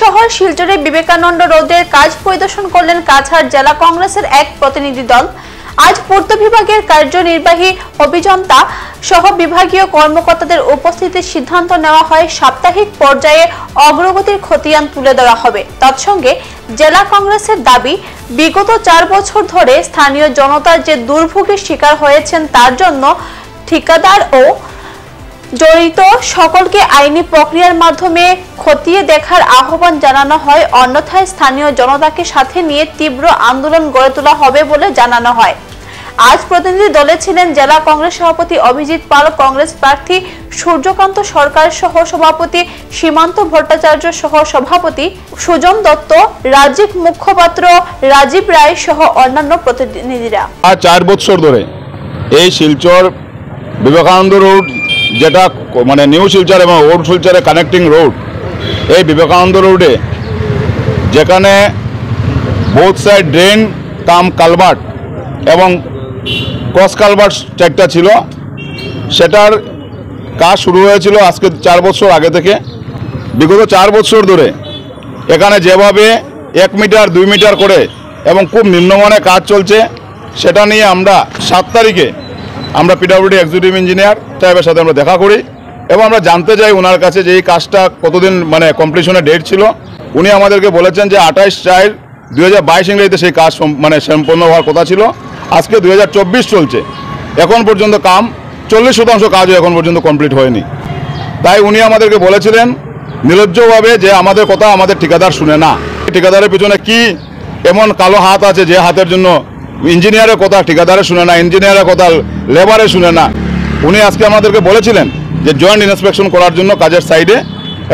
শহর শিলচরে বিবেকানন্দ রোডের কাজ পরিদর্শন করলেন কাছাড় জেলা কংগ্রেসের এক প্রতিনিধি দল। আজ পূর্ত বিভাগের কার্যনির্বাহী অভিযন্তা সহ বিভাগীয় কর্মকর্তাদের উপস্থিতিতে সিদ্ধান্ত নেওয়া হয় সাপ্তাহিক পর্যায়ে অগ্রগতির খতিয়ান তুলে ধরা হবে। তৎসঙ্গে জেলা কংগ্রেসের দাবি, বিগত 4 বছর ধরে স্থানীয় জনতা যে দুর্ভোগের শিকার হয়েছেন তার জন্য ঠিকাদার ও জড়িত সকলকে আইনি প্রক্রিয়ার মাধ্যমে খতিয়ে দেখার আহ্বান জানানো হয়। অন্যথায় স্থানীয় জনতাকে সাথে নিয়ে তীব্র আন্দোলন গড়ে তোলা হবে বলে জানানো হয়। আজ প্রতিনিধি দলে ছিলেন জেলা কংগ্রেস সভাপতি অভিজিৎ পাল, কংগ্রেস প্রার্থী সূর্যকান্ত সরকার সহ সভাপতি সীমান্ত ভট্টাচার্য সহ সভাপতি সুজন দত্ত, রাজীব মুখপাত্র, রাজীব রায় সহ অন্যান্য প্রতিনিধিরা। 4 বছর ধরে এই শিলচর বিবেকানন্দ রোড, যেটা মানে নিউ শিলচর এবং ওল্ড শিলচরের কানেক্টিং রোড, এই বিবেকানন্দ রোডে যেখানে বোথ সাইড ড্রেন কাম কালভার্ট এবং ক্রস কালভার্ট একটা ছিল, সেটার কাজ শুরু হয়েছিল আজকে 4 বছর আগে থেকে। বিগত 4 বছর ধরে এখানে যেভাবে 1 মিটার 2 মিটার করে এবং খুব নিম্নমানের কাজ চলছে, সেটা নিয়ে আমরা 7 তারিখে আমরা পিডব্লিউডি এক্সিকিউটিভ ইঞ্জিনিয়ার সাহেবের সাথে আমরা দেখা করি এবং আমরা জানতে চাই ওনার কাছে যে এই কাজটা কতদিন মানে কমপ্লিশনের ডেট ছিল। উনি আমাদেরকে বলেছেন যে 28/4/2022 ইংরেজিতে সেই কাজ মানে সম্পন্ন হওয়ার কথা ছিল। আজকে 2024 চলছে, এখন পর্যন্ত কাম 40% কাজও এখন পর্যন্ত কমপ্লিট হয়নি। তাই উনি আমাদেরকে বলেছিলেন নির্লজ্জভাবে যে আমাদের কথা আমাদের ঠিকাদার শুনে না। ঠিকাদারের পিছনে কি এমন কালো হাত আছে যে হাতের জন্য ইঞ্জিনিয়ারের কথা ঠিকাদারে শুনে না, ইঞ্জিনিয়ারের কথা লেবারে শুনে না। উনি আজকে আমাদেরকে বলেছিলেন যে জয়েন্ট ইন্সপেকশন করার জন্য কাজের সাইডে,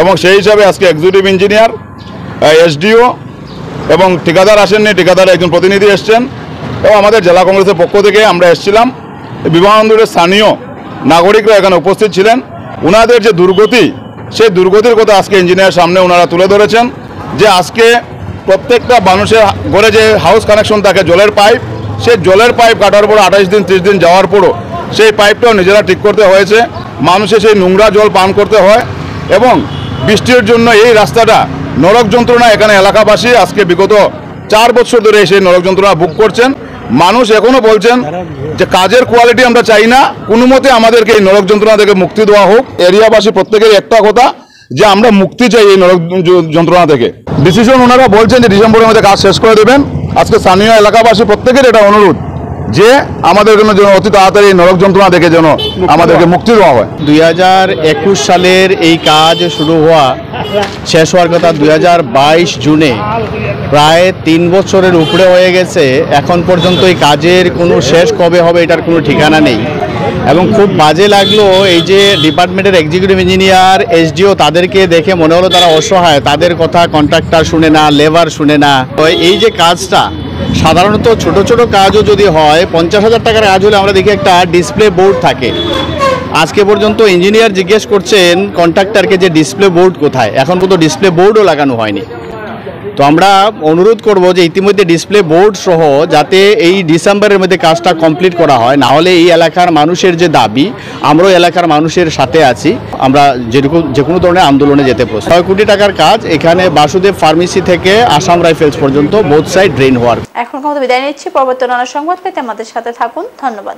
এবং সেই হিসাবে আজকে এক্সিকিউটিভ ইঞ্জিনিয়ার, এসডিও এবং ঠিকাদার আসেননি, ঠিকাদারের একজন প্রতিনিধি এসছেন এবং আমাদের জেলা কংগ্রেসের পক্ষ থেকে আমরা এসেছিলাম। বিবেকানন্দের স্থানীয় নাগরিকরা এখানে উপস্থিত ছিলেন। ওনাদের যে দুর্গতি, সেই দুর্গতির কথা আজকে ইঞ্জিনিয়ার সামনে ওনারা তুলে ধরেছেন যে আজকে প্রত্যেকটা মানুষের ঘরে যে হাউস কানেকশন থাকে জলের পাইপ, সেই জলের পাইপ কাটার পর 28 দিন 30 দিন যাওয়ার পরও সেই পাইপটাও নিজেরা ঠিক করতে হয়েছে। মানুষের সেই নোংরা জল পান করতে হয় এবং বৃষ্টির জন্য এই রাস্তাটা নরক যন্ত্রণা এখানে এলাকাবাসী আজকে বিগত 4 বছর ধরে সেই নরক যন্ত্রণা ভোগ করছেন। মানুষ এখনও বলছেন যে কাজের কোয়ালিটি আমরা চাই না, কোনো মতে আমাদেরকে এই নরক যন্ত্রণা থেকে মুক্তি দেওয়া হোক। এরিয়াবাসী প্রত্যেকের একটা কথা যে আমরা মুক্তি চাই এই নরক যন্ত্রণা থেকে। ডিসিশন ওনারা বলছেন যে ডিসেম্বরের মধ্যে কাজ শেষ করে দেবেন। আজকে স্থানীয় এলাকাবাসী প্রত্যেকের এটা অনুরোধ যে আমাদের জন্য যেন অতি তাড়াতাড়ি নরক যন্ত্রণা থেকে যেন আমাদেরকে মুক্তি দেওয়া হয়। 2021 সালের এই কাজ শুরু হওয়া শেষ হওয়ার কথা 2022 জুনে, প্রায় 3 বছরের উপরে হয়ে গেছে। এখন পর্যন্ত এই কাজের কোনো শেষ কবে হবে এটার কোনো ঠিকানা নেই এবং খুব বাজে লাগলো এই যে ডিপার্টমেন্টের এক্সিকিউটিভ ইঞ্জিনিয়ার, এসডিও, তাদেরকে দেখে মনে হলো তারা অসহায়, তাদের কথা কন্ট্রাক্টর শুনে না, লেবার শুনে না। এই যে কাজটা সাধারণত ছোট ছোট কাজও যদি হয় 50,000 টাকার কাজ হলে আমরা দেখি একটা ডিসপ্লে বোর্ড থাকে। আজকে পর্যন্ত ইঞ্জিনিয়ার জিজ্ঞেস করছেন কন্ট্রাক্টরকে যে ডিসপ্লে বোর্ড কোথায়, এখন পর্যন্ত ডিসপ্লে বোর্ডও লাগানো হয়নি। তো আমরা অনুরোধ করব যে ইতিমধ্যে ডিসপ্লে বোর্ড সহ যাতে এই ডিসেম্বরের মধ্যে কাজটা কমপ্লিট করা হয়, না হলে এই এলাকার মানুষের যে দাবি, আমরাও এলাকার মানুষের সাথে আছি, আমরা যে কোনো ধরনের আন্দোলনে যেতে প্রস্তুত। 6 কোটি টাকার কাজ এখানে বাসুদেব ফার্মেসি থেকে আসাম রাইফেলস পর্যন্ত বোথ সাইড ড্রেন হওয়ার। এখন কথা বিদায় নিচ্ছি। পরবর্তী নানা সংবাদ পেতে আমাদের সাথে থাকুন। ধন্যবাদ।